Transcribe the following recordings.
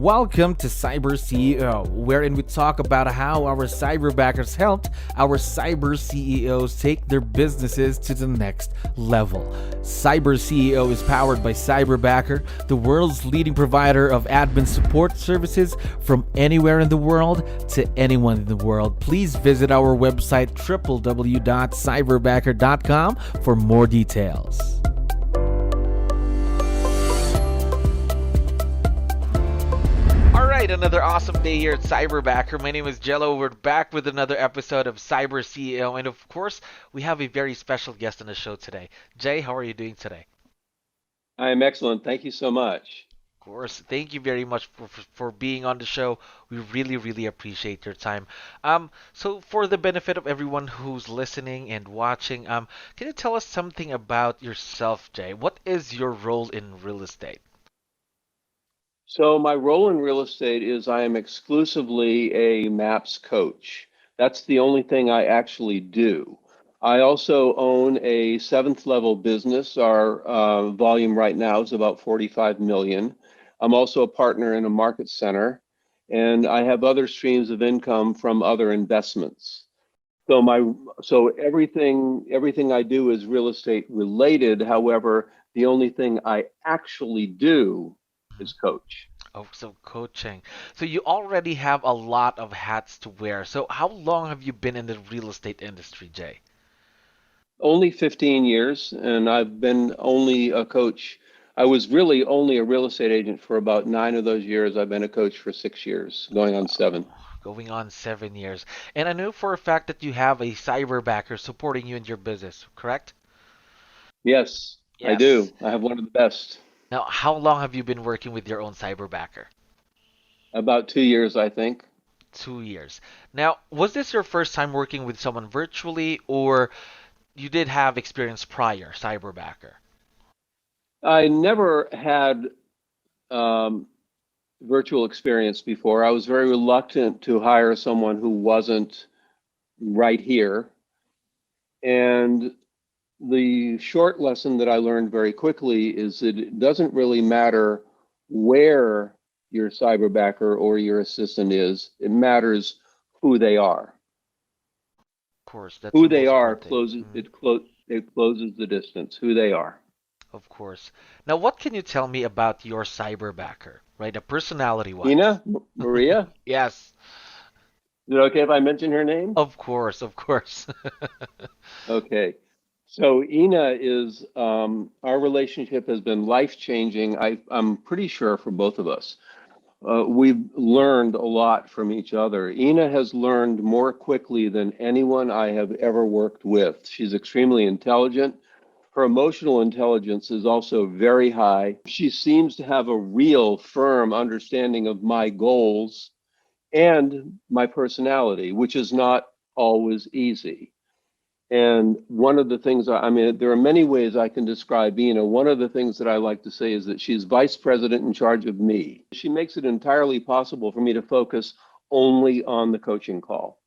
Welcome to CyberCEO, wherein we talk about how our cyberbackers helped our cyber CEOs take their businesses to the next level. CyberCEO is powered by Cyberbacker, the world's leading provider of admin support services from anywhere in the world to anyone in the world. Please visit our website www.cyberbacker.com for more details. Another awesome day here at Cyberbacker. My name is Jello. We're back with another episode of CyberCEO, and of course, we have a very special guest on the show today. Jay, how are you doing today? I am excellent. Thank you so much. Of course, thank you very much for being on the show. We really appreciate your time. So for the benefit of everyone who's listening and watching, can you tell us something about yourself, Jay? What is your role in real estate? So my role in real estate is I am exclusively a MAPS coach. That's the only thing I actually do. I also own a seventh level business. Our volume right now is about 45 million. I'm also a partner in a market center, and I have other streams of income from other investments. So everything I do is real estate related. However, the only thing I actually do is coach. Oh, so coaching. So you already have a lot of hats to wear. So how long have you been in the real estate industry, Jay? Only 15 years, and I've been only a coach. I was really only a real estate agent for about 9 of those years. I've been a coach for 6 years, going on 7. Going on 7 years. And I know for a fact that you have a cyberbacker supporting you in your business, correct? Yes, I Yes. do. I have one of the best. Now, how long have you been working with your own cyberbacker? About 2 years, I think. 2 years. Now, was this your first time working with someone virtually, or you did have experience prior, cyberbacker? I never had um, virtual experience before. I was very reluctant to hire someone who wasn't right here. And the short lesson that I learned very quickly is that it doesn't really matter where your cyberbacker or your assistant is. It matters who they are. Of course, that's Who the they most are important thing. closes it closes the distance. Who they are. Of course. Now, what can you tell me about your cyberbacker, right? A personality-wise. Ina, Maria, is Yes, it okay if I mention her name? of course, of course. Okay. So Ina is our relationship has been life-changing. I'm pretty sure for both of us. We've learned a lot from each other. Ina has learned more quickly than anyone I have ever worked with. She's extremely intelligent. Her emotional intelligence is also very high. She seems to have a real firm understanding of my goals and my personality, which is not always easy. And one of the things, I mean, there are many ways I can describe Ina. One of the things that I like to say is that she's vice president in charge of me. She makes it entirely possible for me to focus only on the coaching call.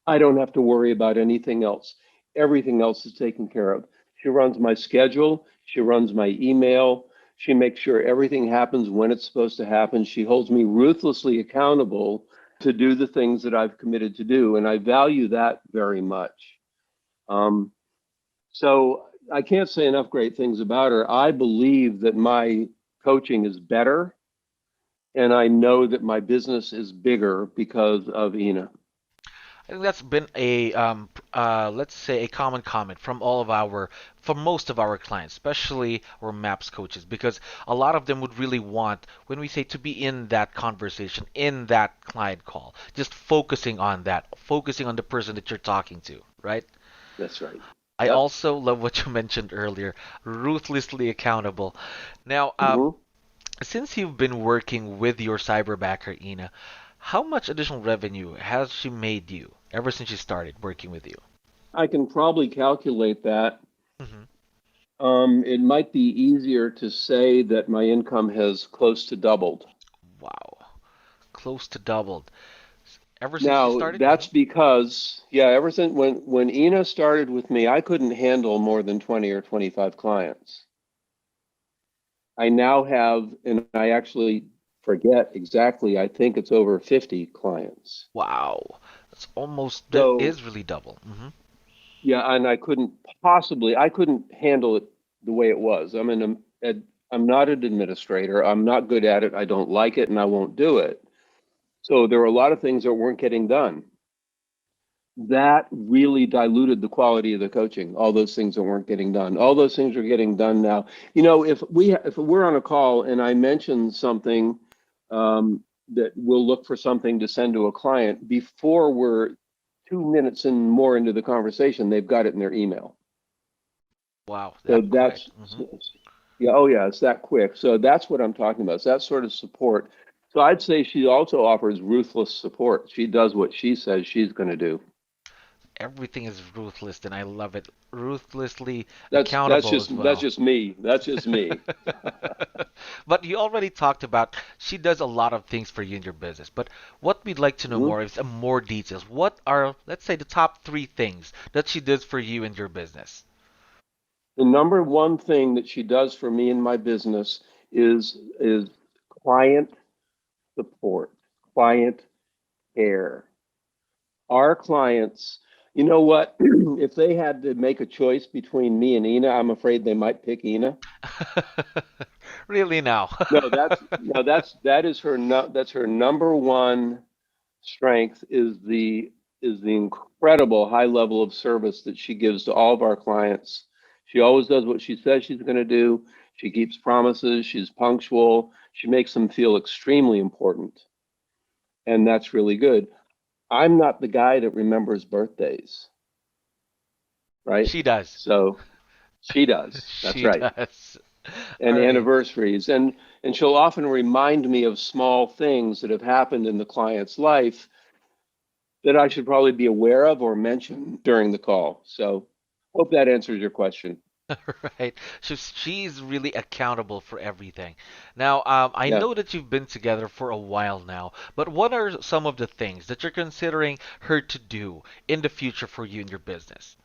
I don't have to worry about anything else. Everything else is taken care of. She runs my schedule. She runs my email. She makes sure everything happens when it's supposed to happen. She holds me ruthlessly accountable to do the things that I've committed to do. And I value that very much. So I can't say enough great things about her. I believe that my coaching is better, and I know that my business is bigger because of Ina. I think that's been a let's say a common comment from from most of our clients, especially our MAPS coaches, because a lot of them would really want, when we say to be in that conversation, in that client call, just focusing on that, focusing on the person that you're talking to, right? That's right. I Yep. also love what you mentioned earlier, ruthlessly accountable. Now, hmm since you've been working with your cyberbacker, Ina, how much additional revenue has she made you ever since she started working with you? I can probably calculate that. Hmm. It might be easier to say that my income has close to doubled. Wow, close to doubled. Ever since she Now, started? that's because, yeah, ever since when Ina started with me, I couldn't handle more than 20 or 25 clients. I now have, and I actually forget exactly. I think it's over 50 clients. Wow. That So is really double. Hmm. yeah, and I couldn't handle it the way it was. I'm not an administrator. I'm not good at it. I don't like it, and I won't do it. So there were a lot of things that weren't getting done. That really diluted the quality of the coaching. All those things that weren't getting done. All those things are getting done now. You know, if we're on a call and I mention something that we'll look for something to send to a client before we're 2 minutes and more into the conversation, they've got it in their email. Wow, So that quick. that's Hmm. yeah, oh yeah, it's that quick. So that's what I'm talking about. It's that sort of support. So I'd say she also offers ruthless support. She does what she says she's going to do. Everything is ruthless, and I love it. Ruthlessly That's accountable as just well. just me. That's just me. But you already talked about she does a lot of things for you in your business. But what we'd like to know Mhm. more is more details. What are, let's say, the top three things that she does for you in your business? The number one thing that she does for me in my business is client support, client care. Our clients, you know what? If they had to make a choice between me and Ina, I'm afraid they might pick Ina. Really now? That is her no, that's her number one strength is the incredible high level of service that she gives to all of our clients. She always does what she says she's going to do. She keeps promises. She's punctual. She makes them feel extremely important, and that's really good. I'm not the guy that remembers birthdays, right? She does. So she does. That's She right. does. And All right. anniversaries, and she'll often remind me of small things that have happened in the client's life that I should probably be aware of or mention during the call. So hope that answers your question. Right. So she's really accountable for everything. Now, I Yeah. know that you've been together for a while now, but what are some of the things that you're considering her to do in the future for you in your business?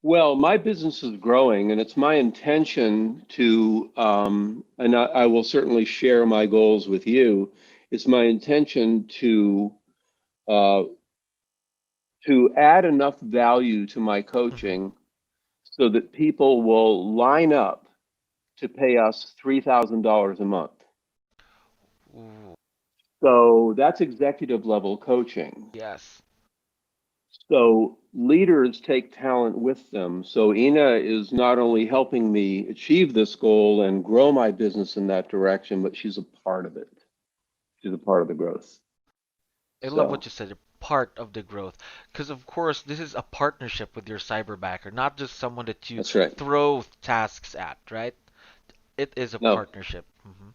Well, my business is growing, and it's my intention to, and I will certainly share my goals with you. It's my intention uh, to add enough value to my Hmm. coaching so that people will line up to pay us $3,000 a month. Ooh, So that's executive level coaching. yes. So leaders take talent with them. So Ina is not only helping me achieve this goal and grow my business in that direction, but she's a part of it. She's a part of the growth. I love So what you said, a part of the growth. Because, of course, this is a partnership with your cyberbacker, not just someone that you that's right. throw tasks at, right? It is a No, partnership. Hmm.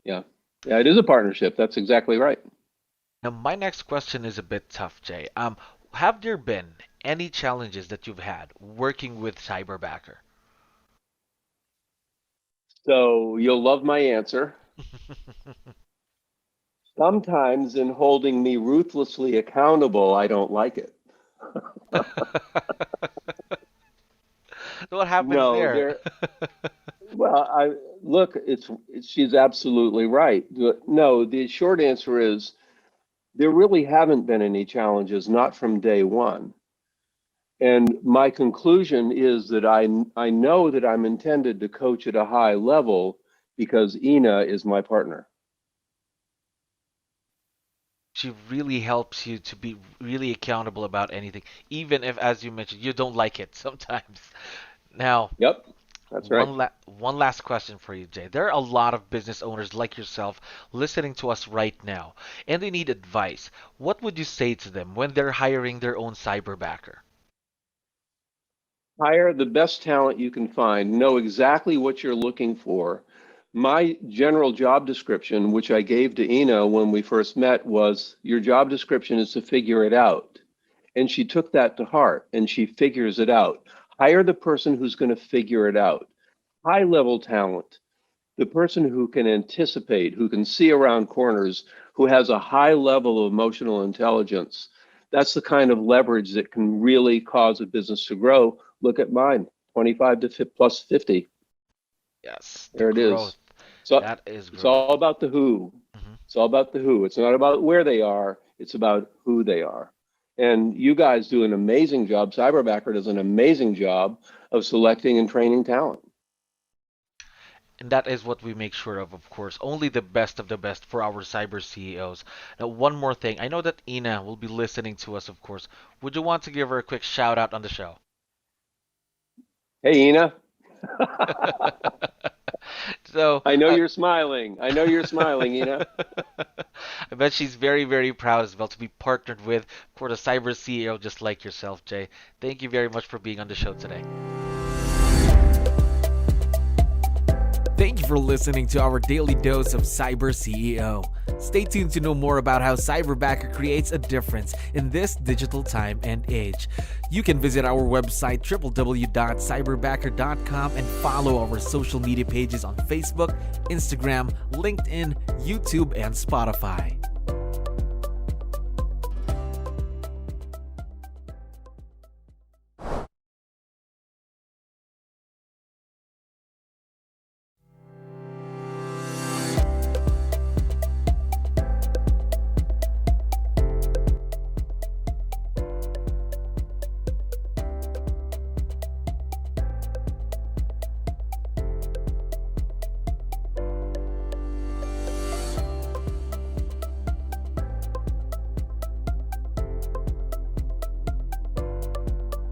yeah. Yeah, it is a partnership. That's exactly right. Now, my next question is a bit tough, Jay. Have there been any challenges that you've had working with cyberbacker? So you'll love my answer. Sometimes in holding me ruthlessly accountable, I don't like it. What happens No, there? there. Well, I look, she's absolutely right. No, the short answer is there really haven't been any challenges, not from day one. And my conclusion is that I know that I'm intended to coach at a high level because Ina is my partner. She really helps you to be really accountable about anything, even if, as you mentioned, you don't like it sometimes. Now, Yep, that's right. one last question for you, Jay. There are a lot of business owners like yourself listening to us right now, and they need advice. What would you say to them when they're hiring their own cyberbacker? Hire the best talent you can find, know exactly what you're looking for. My general job description, which I gave to Ina when we first met, was your job description is to figure it out. And she took that to heart and she figures it out. Hire the person who's going to figure it out. High level talent, the person who can anticipate, who can see around corners, who has a high level of emotional intelligence. That's the kind of leverage that can really cause a business to grow. Look at mine, 25 to plus 50. Yes, the There it growth. is. So That is it's great. all about the who. Mhm. It's all about the who. It's not about where they are. It's about who they are. And you guys do an amazing job. Cyberbacker does an amazing job of selecting and training talent. And that is what we make sure of course. Only the best of the best for our cyber CEOs. Now, one more thing. I know that Ina will be listening to us, of course. Would you want to give her a quick shout out on the show? Hey, Ina. So I know you're smiling. I know you're smiling, Ina. I bet she's very, very proud as well to be partnered with for the cyber CEO just like yourself, Jay. Thank you very much for being on the show today. Thank you for listening to our daily dose of Cyber CEO. Stay tuned to know more about how Cyberbacker creates a difference in this digital time and age. You can visit our website www.cyberbacker.com and follow our social media pages on Facebook, Instagram, LinkedIn, YouTube, and Spotify.